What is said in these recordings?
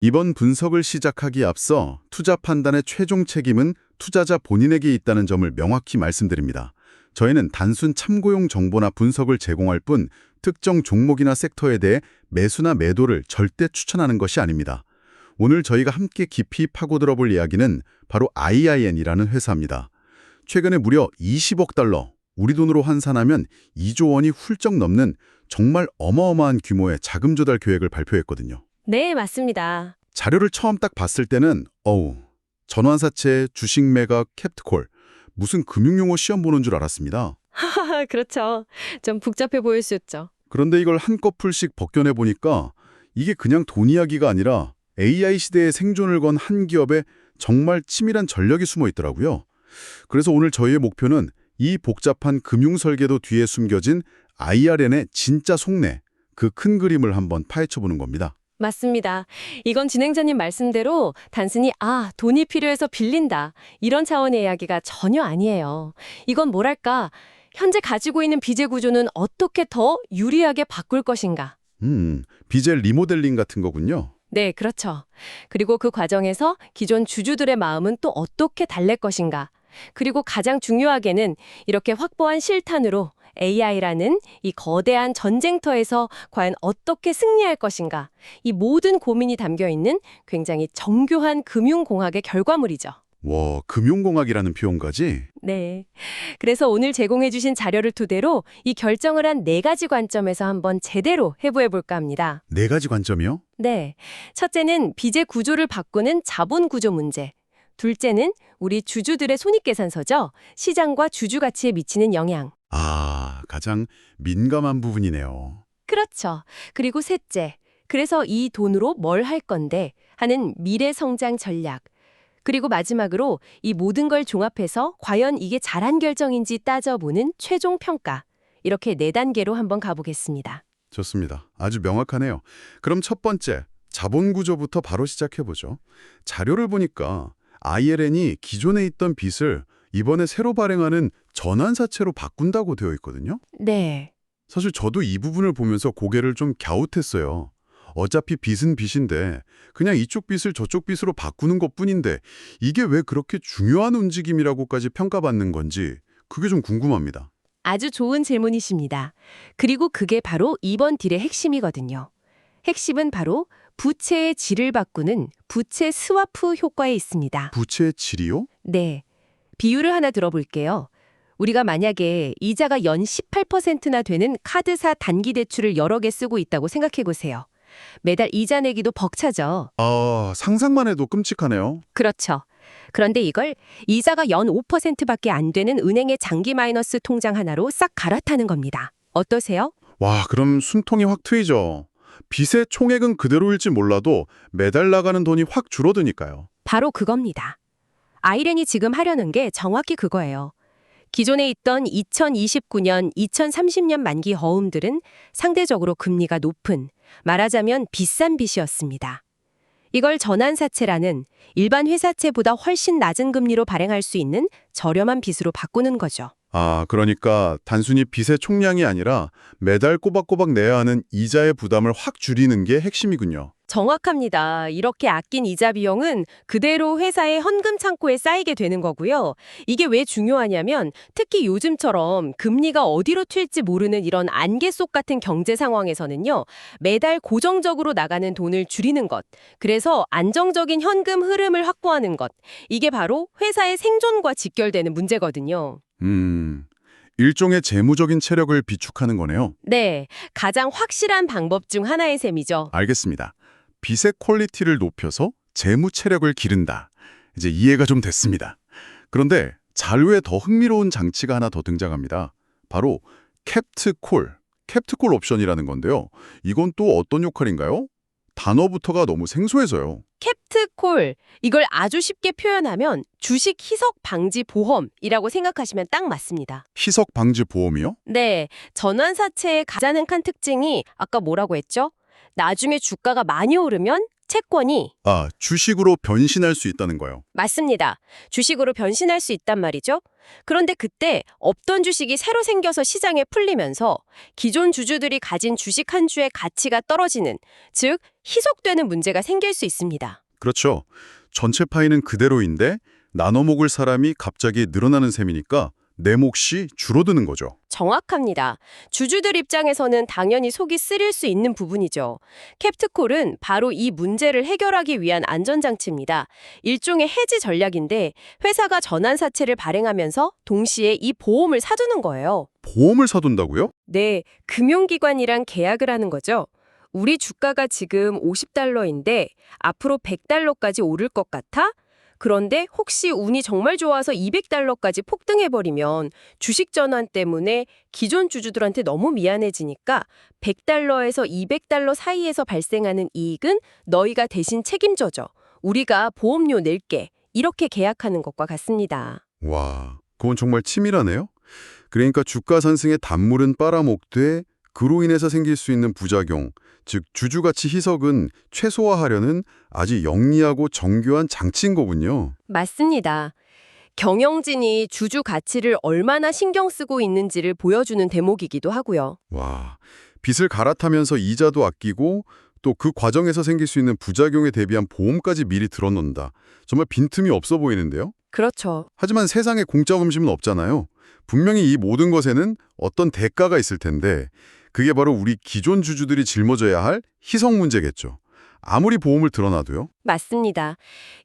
이번 분석을 시작하기에 앞서 투자 판단의 최종 책임은 투자자 본인에게 있다는 점을 명확히 말씀드립니다. 저희는 단순 참고용 정보나 분석을 제공할 뿐 특정 종목이나 섹터에 대해 매수나 매도를 절대 추천하는 것이 아닙니다. 오늘 저희가 함께 깊이 파고들어 볼 이야기는 바로 IIN이라는 회사입니다. 최근에 무려 20억 달러, 우리 돈으로 환산하면 2조 원이 훌쩍 넘는 정말 어마어마한 규모의 자금 조달 계획을 발표했거든요. 네, 맞습니다. 자료를 처음 딱 봤을 때는 전환사채, 주식 매각, 캡트콜, 무슨 금융용어 시험 보는 줄 알았습니다. 하하, 그렇죠. 좀 복잡해 보일 수 있죠. 그런데 이걸 한꺼풀씩 벗겨내 보니까 이게 그냥 돈 이야기가 아니라 AI 시대의 생존을 건 한 기업에 정말 치밀한 전략이 숨어 있더라고요. 그래서 오늘 저희의 목표는 이 복잡한 금융 설계도 뒤에 숨겨진 IRN의 진짜 속내, 그 큰 그림을 한번 파헤쳐보는 겁니다. 맞습니다. 이건 진행자님 말씀대로 단순히 돈이 필요해서 빌린다. 이런 차원의 이야기가 전혀 아니에요. 이건 뭐랄까, 현재 가지고 있는 비제 구조는 어떻게 더 유리하게 바꿀 것인가. 비젤 리모델링 같은 거군요. 네, 그렇죠. 그리고 그 과정에서 기존 주주들의 마음은 또 어떻게 달랠 것인가. 그리고 가장 중요하게는 이렇게 확보한 실탄으로 AI라는 이 거대한 전쟁터에서 과연 어떻게 승리할 것인가. 이 모든 고민이 담겨 있는 굉장히 정교한 금융공학의 결과물이죠. 와, 금융공학이라는 표현까지? 네. 그래서 오늘 제공해 주신 자료를 토대로 이 결정을 한 4가지 관점에서 한번 제대로 해부해 볼까 합니다. 4가지 관점이요? 네. 첫째는 빚의 구조를 바꾸는 자본 구조 문제. 둘째는 우리 주주들의 손익계산서죠. 시장과 주주 가치에 미치는 영향. 가장 민감한 부분이네요. 그렇죠. 그리고 셋째. 그래서 이 돈으로 뭘 할 건데 하는 미래 성장 전략. 그리고 마지막으로 이 모든 걸 종합해서 과연 이게 잘한 결정인지 따져보는 최종 평가. 이렇게 4단계로 한번 가보겠습니다. 좋습니다. 아주 명확하네요. 그럼 첫 번째, 자본 구조부터 바로 시작해보죠. 자료를 보니까 ILN이 기존에 있던 빚을 이번에 새로 발행하는 전환사채로 바꾼다고 되어 있거든요. 네. 사실 저도 이 부분을 보면서 고개를 좀 갸웃했어요. 어차피 빚은 빚인데 그냥 이쪽 빚을 저쪽 빚으로 바꾸는 것뿐인데 이게 왜 그렇게 중요한 움직임이라고까지 평가받는 건지 그게 좀 궁금합니다. 아주 좋은 질문이십니다. 그리고 그게 바로 이번 딜의 핵심이거든요. 핵심은 바로 부채의 질을 바꾸는 부채 스와프 효과에 있습니다. 부채의 질이요? 네. 비유를 하나 들어볼게요. 우리가 만약에 이자가 연 18%나 되는 카드사 단기 대출을 여러 개 쓰고 있다고 생각해 보세요. 매달 이자 내기도 벅차죠. 상상만 해도 끔찍하네요. 그렇죠. 그런데 이걸 이자가 연 5%밖에 안 되는 은행의 장기 마이너스 통장 하나로 싹 갈아타는 겁니다. 어떠세요? 와, 그럼 숨통이 확 트이죠. 빚의 총액은 그대로일지 몰라도 매달 나가는 돈이 확 줄어드니까요. 바로 그겁니다. 아이렌이 지금 하려는 게 정확히 그거예요. 기존에 있던 2029년, 2030년 만기 허움들은 상대적으로 금리가 높은, 말하자면 비싼 빚이었습니다. 이걸 전환사채라는 일반 회사채보다 훨씬 낮은 금리로 발행할 수 있는 저렴한 빚으로 바꾸는 거죠. 그러니까 단순히 빚의 총량이 아니라 매달 꼬박꼬박 내야 하는 이자의 부담을 확 줄이는 게 핵심이군요. 정확합니다. 이렇게 아낀 이자 비용은 그대로 회사의 헌금 창고에 쌓이게 되는 거고요. 이게 왜 중요하냐면 특히 요즘처럼 금리가 어디로 튈지 모르는 이런 안개 속 같은 경제 상황에서는요. 매달 고정적으로 나가는 돈을 줄이는 것, 그래서 안정적인 현금 흐름을 확보하는 것, 이게 바로 회사의 생존과 직결되는 문제거든요. 일종의 재무적인 체력을 비축하는 거네요. 네, 가장 확실한 방법 중 하나의 셈이죠. 알겠습니다. 빚의 퀄리티를 높여서 재무 체력을 기른다. 이제 이해가 좀 됐습니다. 그런데 자료에 더 흥미로운 장치가 하나 더 등장합니다. 바로 캡트콜 옵션이라는 건데요. 이건 또 어떤 역할인가요? 단어부터가 너무 생소해서요. 캡트콜, 이걸 아주 쉽게 표현하면 주식 희석 방지 보험이라고 생각하시면 딱 맞습니다. 희석 방지 보험이요? 네, 전환사채의 가장 큰 특징이 아까 뭐라고 했죠? 나중에 주가가 많이 오르면 채권이 주식으로 변신할 수 있다는 거요. 맞습니다. 주식으로 변신할 수 있단 말이죠. 그런데 그때 없던 주식이 새로 생겨서 시장에 풀리면서 기존 주주들이 가진 주식 한 주의 가치가 떨어지는, 즉 희석되는 문제가 생길 수 있습니다. 그렇죠. 전체 파이는 그대로인데 나눠 먹을 사람이 갑자기 늘어나는 셈이니까 내 몫이 줄어드는 거죠. 정확합니다. 주주들 입장에서는 당연히 속이 쓰릴 수 있는 부분이죠. 캡트콜은 바로 이 문제를 해결하기 위한 안전장치입니다. 일종의 해지 전략인데 회사가 전환사채를 발행하면서 동시에 이 보험을 사두는 거예요. 보험을 사둔다고요? 네, 금융기관이랑 계약을 하는 거죠. 우리 주가가 지금 $50인데 앞으로 $100까지 오를 것 같아? 그런데 혹시 운이 정말 좋아서 $200까지 폭등해버리면 주식 전환 때문에 기존 주주들한테 너무 미안해지니까 $100에서 $200 사이에서 발생하는 이익은 너희가 대신 책임져줘. 우리가 보험료 낼게. 이렇게 계약하는 것과 같습니다. 와, 그건 정말 치밀하네요. 그러니까 주가 상승의 단물은 빨아먹되 그로 인해서 생길 수 있는 부작용, 즉 주주가치 희석은 최소화하려는 아주 영리하고 정교한 장치인 거군요. 맞습니다. 경영진이 주주 가치를 얼마나 신경 쓰고 있는지를 보여주는 대목이기도 하고요. 와, 빚을 갈아타면서 이자도 아끼고 또 그 과정에서 생길 수 있는 부작용에 대비한 보험까지 미리 들어놓는다. 정말 빈틈이 없어 보이는데요? 그렇죠. 하지만 세상에 공짜 음식은 없잖아요. 분명히 이 모든 것에는 어떤 대가가 있을 텐데 그게 바로 우리 기존 주주들이 짊어져야 할 희석 문제겠죠. 아무리 보험을 들어놔도요. 맞습니다.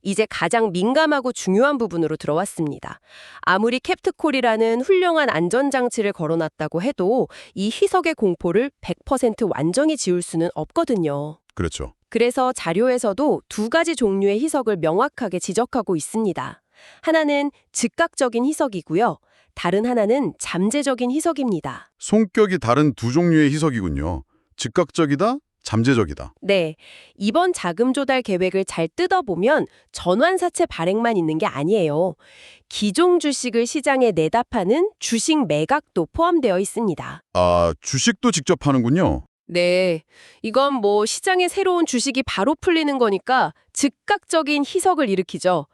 이제 가장 민감하고 중요한 부분으로 들어왔습니다. 아무리 캡트콜이라는 훌륭한 안전장치를 걸어놨다고 해도 이 희석의 공포를 100% 완전히 지울 수는 없거든요. 그렇죠. 그래서 자료에서도 두 가지 종류의 희석을 명확하게 지적하고 있습니다. 하나는 즉각적인 희석이고요. 다른 하나는 잠재적인 희석입니다. 성격이 다른 두 종류의 희석이군요. 즉각적이다, 잠재적이다. 네, 이번 자금 조달 계획을 잘 뜯어보면 전환사채 발행만 있는 게 아니에요. 기존 주식을 시장에 내다 파는 주식 매각도 포함되어 있습니다. 주식도 직접 하는군요. 네, 이건 시장에 새로운 주식이 바로 풀리는 거니까 즉각적인 희석을 일으키죠.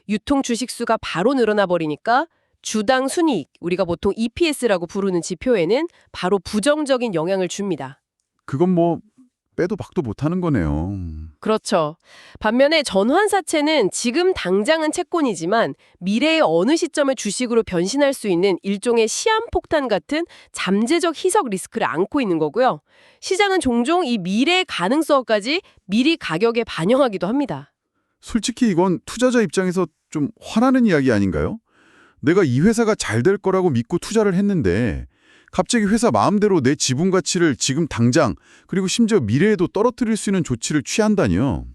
유통 주식 수가 바로 늘어나 버리니까 주당 순이익, 우리가 보통 EPS라고 부르는 지표에는 바로 부정적인 영향을 줍니다. 그건 빼도 박도 못하는 거네요. 그렇죠. 반면에 전환사채는 지금 당장은 채권이지만 미래의 어느 시점에 주식으로 변신할 수 있는 일종의 시한폭탄 같은 잠재적 희석 리스크를 안고 있는 거고요. 시장은 종종 이 미래의 가능성까지 미리 가격에 반영하기도 합니다. 솔직히 이건 투자자 입장에서 좀 화나는 이야기 아닌가요? 내가 이 회사가 잘 될 거라고 믿고 투자를 했는데 갑자기 회사 마음대로 내 지분 가치를 지금 당장 그리고 심지어 미래에도 떨어뜨릴 수 있는 조치를 취한다니요.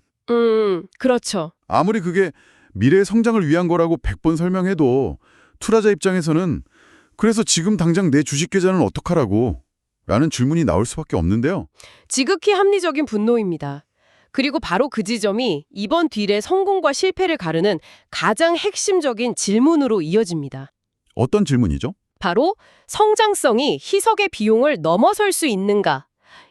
그렇죠. 아무리 그게 미래의 성장을 위한 거라고 100번 설명해도 투자자 입장에서는 그래서 지금 당장 내 주식 계좌는 어떡하라고? 라는 질문이 나올 수밖에 없는데요. 지극히 합리적인 분노입니다. 그리고 바로 그 지점이 이번 딜의 성공과 실패를 가르는 가장 핵심적인 질문으로 이어집니다. 어떤 질문이죠? 바로 성장성이 희석의 비용을 넘어설 수 있는가?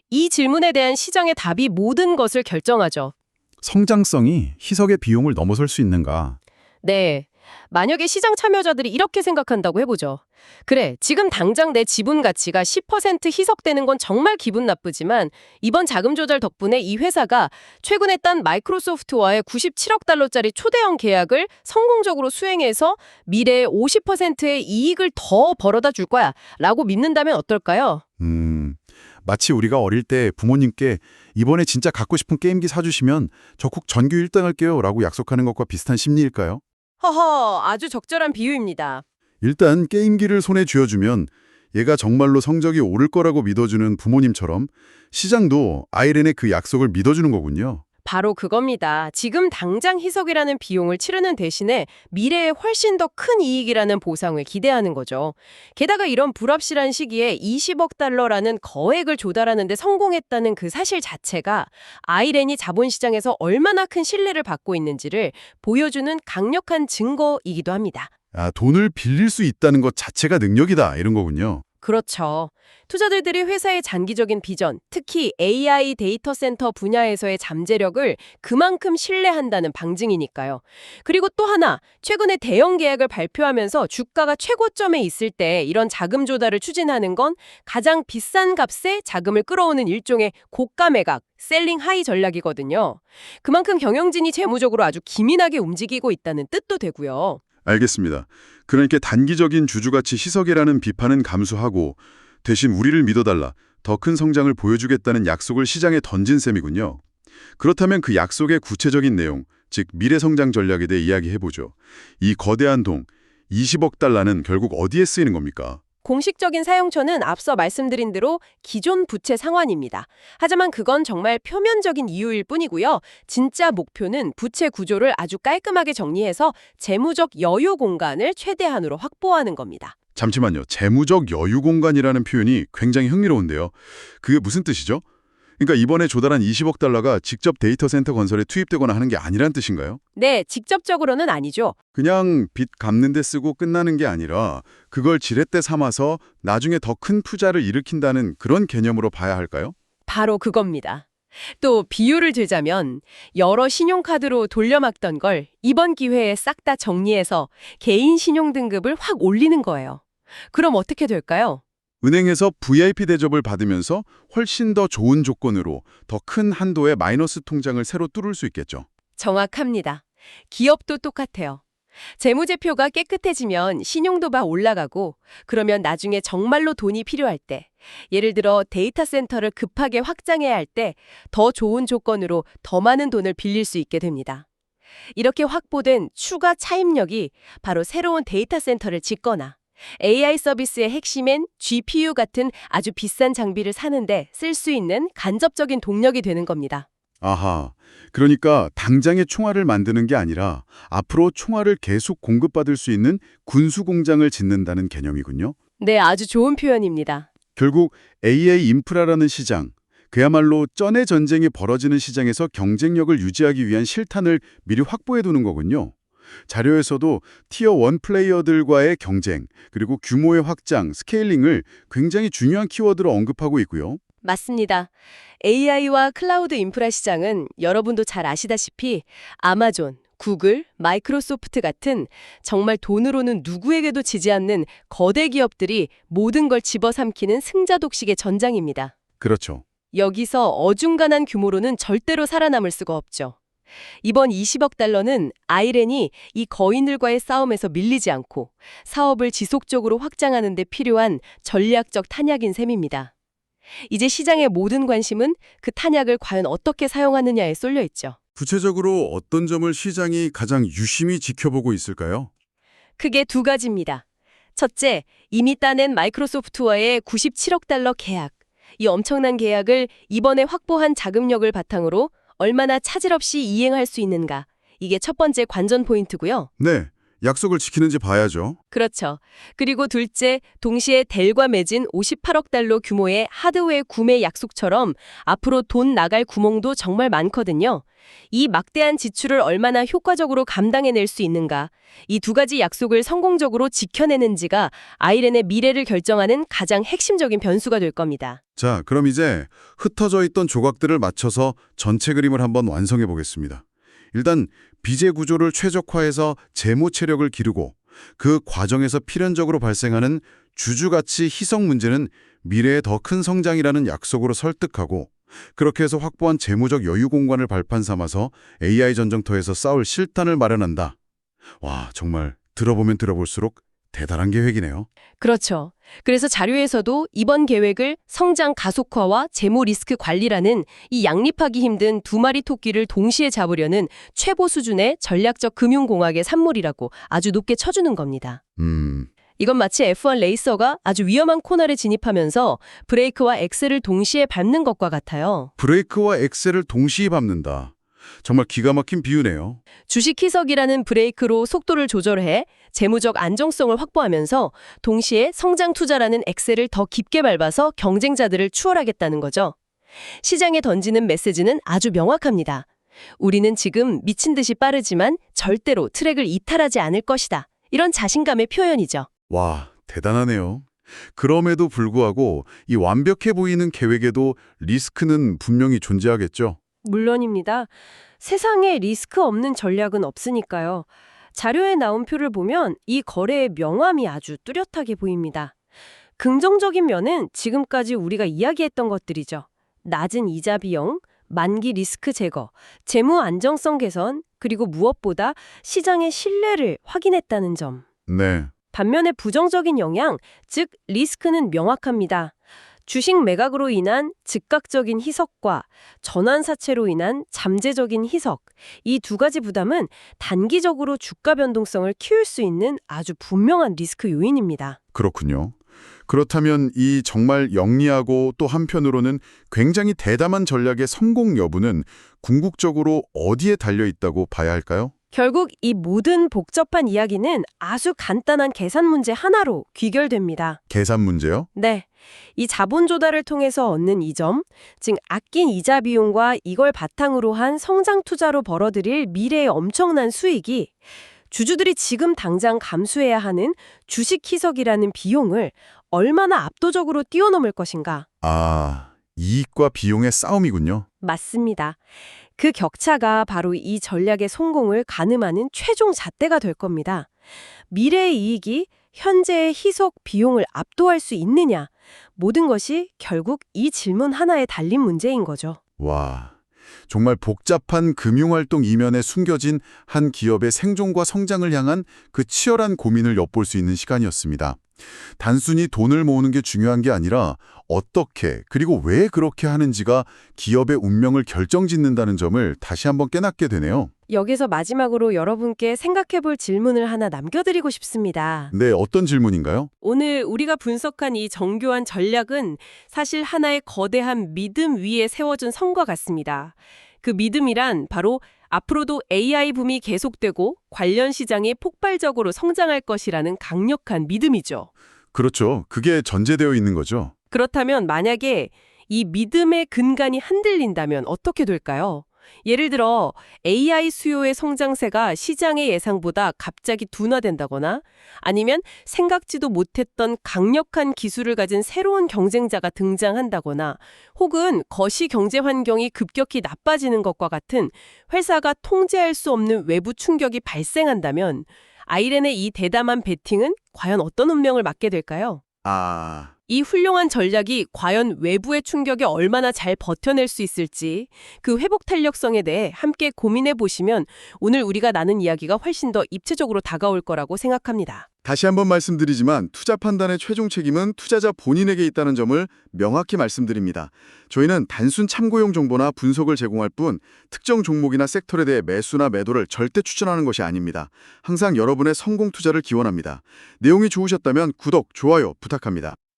이 질문에 대한 시장의 답이 모든 것을 결정하죠. 성장성이 희석의 비용을 넘어설 수 있는가? 네. 만약에 시장 참여자들이 이렇게 생각한다고 해보죠. 그래, 지금 당장 내 지분 가치가 10% 희석되는 건 정말 기분 나쁘지만 이번 자금 조달 덕분에 이 회사가 최근에 딴 마이크로소프트와의 $97억 초대형 계약을 성공적으로 수행해서 미래에 50%의 이익을 더 벌어다 줄 거야 라고 믿는다면 어떨까요? 마치 우리가 어릴 때 부모님께 이번에 진짜 갖고 싶은 게임기 사주시면 저 꼭 전교 1등 할게요 라고 약속하는 것과 비슷한 심리일까요? 허허, 아주 적절한 비유입니다. 일단 게임기를 손에 쥐어주면 얘가 정말로 성적이 오를 거라고 믿어주는 부모님처럼 시장도 아이렌의 그 약속을 믿어주는 거군요. 바로 그겁니다. 지금 당장 희석이라는 비용을 치르는 대신에 미래에 훨씬 더 큰 이익이라는 보상을 기대하는 거죠. 게다가 이런 불합실한 시기에 $20억 거액을 조달하는 데 성공했다는 그 사실 자체가 아이렌이 자본시장에서 얼마나 큰 신뢰를 받고 있는지를 보여주는 강력한 증거이기도 합니다. 돈을 빌릴 수 있다는 것 자체가 능력이다 이런 거군요. 그렇죠. 투자들이 회사의 장기적인 비전, 특히 AI 데이터 센터 분야에서의 잠재력을 그만큼 신뢰한다는 방증이니까요. 그리고 또 하나, 최근에 대형 계약을 발표하면서 주가가 최고점에 있을 때 이런 자금 조달을 추진하는 건 가장 비싼 값에 자금을 끌어오는 일종의 고가 매각, 셀링 하이 전략이거든요. 그만큼 경영진이 재무적으로 아주 기민하게 움직이고 있다는 뜻도 되고요. 알겠습니다. 그러니까 단기적인 주주가치 희석이라는 비판은 감수하고 대신 우리를 믿어달라, 더 큰 성장을 보여주겠다는 약속을 시장에 던진 셈이군요. 그렇다면 그 약속의 구체적인 내용, 즉 미래 성장 전략에 대해 이야기해보죠. 이 거대한 돈, 20억 달러는 결국 어디에 쓰이는 겁니까? 공식적인 사용처는 앞서 말씀드린 대로 기존 부채 상환입니다. 하지만 그건 정말 표면적인 이유일 뿐이고요. 진짜 목표는 부채 구조를 아주 깔끔하게 정리해서 재무적 여유 공간을 최대한으로 확보하는 겁니다. 잠시만요. 재무적 여유 공간이라는 표현이 굉장히 흥미로운데요. 그게 무슨 뜻이죠? 그러니까 이번에 조달한 20억 달러가 직접 데이터 센터 건설에 투입되거나 하는 게 아니란 뜻인가요? 네, 직접적으로는 아니죠. 그냥 빚 갚는 데 쓰고 끝나는 게 아니라 그걸 지렛대 삼아서 나중에 더 큰 투자를 일으킨다는 그런 개념으로 봐야 할까요? 바로 그겁니다. 또 비유를 들자면 여러 신용카드로 돌려막던 걸 이번 기회에 싹 다 정리해서 개인 신용 등급을 확 올리는 거예요. 그럼 어떻게 될까요? 은행에서 VIP 대접을 받으면서 훨씬 더 좋은 조건으로 더 큰 한도의 마이너스 통장을 새로 뚫을 수 있겠죠. 정확합니다. 기업도 똑같아요. 재무제표가 깨끗해지면 신용도가 올라가고 그러면 나중에 정말로 돈이 필요할 때, 예를 들어 데이터 센터를 급하게 확장해야 할 때 더 좋은 조건으로 더 많은 돈을 빌릴 수 있게 됩니다. 이렇게 확보된 추가 차입력이 바로 새로운 데이터 센터를 짓거나 AI 서비스의 핵심인 GPU 같은 아주 비싼 장비를 사는데 쓸 수 있는 간접적인 동력이 되는 겁니다. 아하, 그러니까 당장의 총알을 만드는 게 아니라 앞으로 총알을 계속 공급받을 수 있는 군수 공장을 짓는다는 개념이군요. 네, 아주 좋은 표현입니다. 결국 AI 인프라라는 시장, 그야말로 쩐의 전쟁이 벌어지는 시장에서 경쟁력을 유지하기 위한 실탄을 미리 확보해 두는 거군요. 자료에서도 티어 1 플레이어들과의 경쟁, 그리고 규모의 확장, 스케일링을 굉장히 중요한 키워드로 언급하고 있고요. 맞습니다. AI와 클라우드 인프라 시장은 여러분도 잘 아시다시피 아마존, 구글, 마이크로소프트 같은 정말 돈으로는 누구에게도 지지 않는 거대 기업들이 모든 걸 집어삼키는 승자독식의 전장입니다. 그렇죠. 여기서 어중간한 규모로는 절대로 살아남을 수가 없죠. 이번 20억 달러는 아이렌이 이 거인들과의 싸움에서 밀리지 않고 사업을 지속적으로 확장하는 데 필요한 전략적 탄약인 셈입니다. 이제 시장의 모든 관심은 그 탄약을 과연 어떻게 사용하느냐에 쏠려 있죠. 구체적으로 어떤 점을 시장이 가장 유심히 지켜보고 있을까요? 크게 두 가지입니다. 첫째, 이미 따낸 마이크로소프트와의 97억 달러 계약. 이 엄청난 계약을 이번에 확보한 자금력을 바탕으로 얼마나 차질 없이 이행할 수 있는가. 이게 첫 번째 관전 포인트고요. 네, 약속을 지키는지 봐야죠. 그렇죠. 그리고 둘째, 동시에 델과 맺은 58억 달러 규모의 하드웨어 구매 약속처럼 앞으로 돈 나갈 구멍도 정말 많거든요. 이 막대한 지출을 얼마나 효과적으로 감당해낼 수 있는가. 이 두 가지 약속을 성공적으로 지켜내는지가 아이렌의 미래를 결정하는 가장 핵심적인 변수가 될 겁니다. 자, 그럼 이제 흩어져 있던 조각들을 맞춰서 전체 그림을 한번 완성해 보겠습니다. 일단 비제 구조를 최적화해서 재무 체력을 기르고 그 과정에서 필연적으로 발생하는 주주가치 희석 문제는 미래의 더 큰 성장이라는 약속으로 설득하고, 그렇게 해서 확보한 재무적 여유 공간을 발판 삼아서 AI 전쟁터에서 싸울 실탄을 마련한다. 와, 정말 들어보면 들어볼수록 대단한 계획이네요. 그렇죠. 그래서 자료에서도 이번 계획을 성장 가속화와 재무 리스크 관리라는 이 양립하기 힘든 두 마리 토끼를 동시에 잡으려는 최고 수준의 전략적 금융공학의 산물이라고 아주 높게 쳐주는 겁니다. 이건 마치 F1 레이서가 아주 위험한 코너를 진입하면서 브레이크와 엑셀을 동시에 밟는 것과 같아요. 브레이크와 엑셀을 동시에 밟는다. 정말 기가 막힌 비유네요. 주식 희석이라는 브레이크로 속도를 조절해 재무적 안정성을 확보하면서 동시에 성장 투자라는 엑셀을 더 깊게 밟아서 경쟁자들을 추월하겠다는 거죠. 시장에 던지는 메시지는 아주 명확합니다. 우리는 지금 미친 듯이 빠르지만 절대로 트랙을 이탈하지 않을 것이다. 이런 자신감의 표현이죠. 와, 대단하네요. 그럼에도 불구하고 이 완벽해 보이는 계획에도 리스크는 분명히 존재하겠죠. 물론입니다. 세상에 리스크 없는 전략은 없으니까요. 자료에 나온 표를 보면 이 거래의 명암이 아주 뚜렷하게 보입니다. 긍정적인 면은 지금까지 우리가 이야기했던 것들이죠. 낮은 이자 비용, 만기 리스크 제거, 재무 안정성 개선, 그리고 무엇보다 시장의 신뢰를 확인했다는 점. 네. 반면에 부정적인 영향, 즉 리스크는 명확합니다. 주식 매각으로 인한 즉각적인 희석과 전환 사채로 인한 잠재적인 희석, 이 두 가지 부담은 단기적으로 주가 변동성을 키울 수 있는 아주 분명한 리스크 요인입니다. 그렇군요. 그렇다면 이 정말 영리하고 또 한편으로는 굉장히 대담한 전략의 성공 여부는 궁극적으로 어디에 달려 있다고 봐야 할까요? 결국 이 모든 복잡한 이야기는 아주 간단한 계산 문제 하나로 귀결됩니다. 계산 문제요? 네. 이 자본 조달을 통해서 얻는 이점, 즉 아낀 이자 비용과 이걸 바탕으로 한 성장 투자로 벌어들일 미래의 엄청난 수익이 주주들이 지금 당장 감수해야 하는 주식 희석이라는 비용을 얼마나 압도적으로 뛰어넘을 것인가. 아, 이익과 비용의 싸움이군요. 맞습니다. 그 격차가 바로 이 전략의 성공을 가늠하는 최종 잣대가 될 겁니다. 미래의 이익이 현재의 희석 비용을 압도할 수 있느냐, 모든 것이 결국 이 질문 하나에 달린 문제인 거죠. 와, 정말 복잡한 금융활동 이면에 숨겨진 한 기업의 생존과 성장을 향한 그 치열한 고민을 엿볼 수 있는 시간이었습니다. 단순히 돈을 모으는 게 중요한 게 아니라 어떻게 그리고 왜 그렇게 하는지가 기업의 운명을 결정짓는다는 점을 다시 한번 깨닫게 되네요. 여기서 마지막으로 여러분께 생각해볼 질문을 하나 남겨드리고 싶습니다. 네, 어떤 질문인가요? 오늘 우리가 분석한 이 정교한 전략은 사실 하나의 거대한 믿음 위에 세워진 성과 같습니다. 그 믿음이란 바로 앞으로도 AI 붐이 계속되고 관련 시장이 폭발적으로 성장할 것이라는 강력한 믿음이죠. 그렇죠. 그게 전제되어 있는 거죠. 그렇다면 만약에 이 믿음의 근간이 흔들린다면 어떻게 될까요? 예를 들어 AI 수요의 성장세가 시장의 예상보다 갑자기 둔화된다거나 아니면 생각지도 못했던 강력한 기술을 가진 새로운 경쟁자가 등장한다거나 혹은 거시 경제 환경이 급격히 나빠지는 것과 같은 회사가 통제할 수 없는 외부 충격이 발생한다면 아이렌의 이 대담한 베팅은 과연 어떤 운명을 맞게 될까요? 이 훌륭한 전략이 과연 외부의 충격에 얼마나 잘 버텨낼 수 있을지 그 회복 탄력성에 대해 함께 고민해 보시면 오늘 우리가 나눈 이야기가 훨씬 더 입체적으로 다가올 거라고 생각합니다. 다시 한번 말씀드리지만 투자 판단의 최종 책임은 투자자 본인에게 있다는 점을 명확히 말씀드립니다. 저희는 단순 참고용 정보나 분석을 제공할 뿐 특정 종목이나 섹터에 대해 매수나 매도를 절대 추천하는 것이 아닙니다. 항상 여러분의 성공 투자를 기원합니다. 내용이 좋으셨다면 구독, 좋아요 부탁합니다.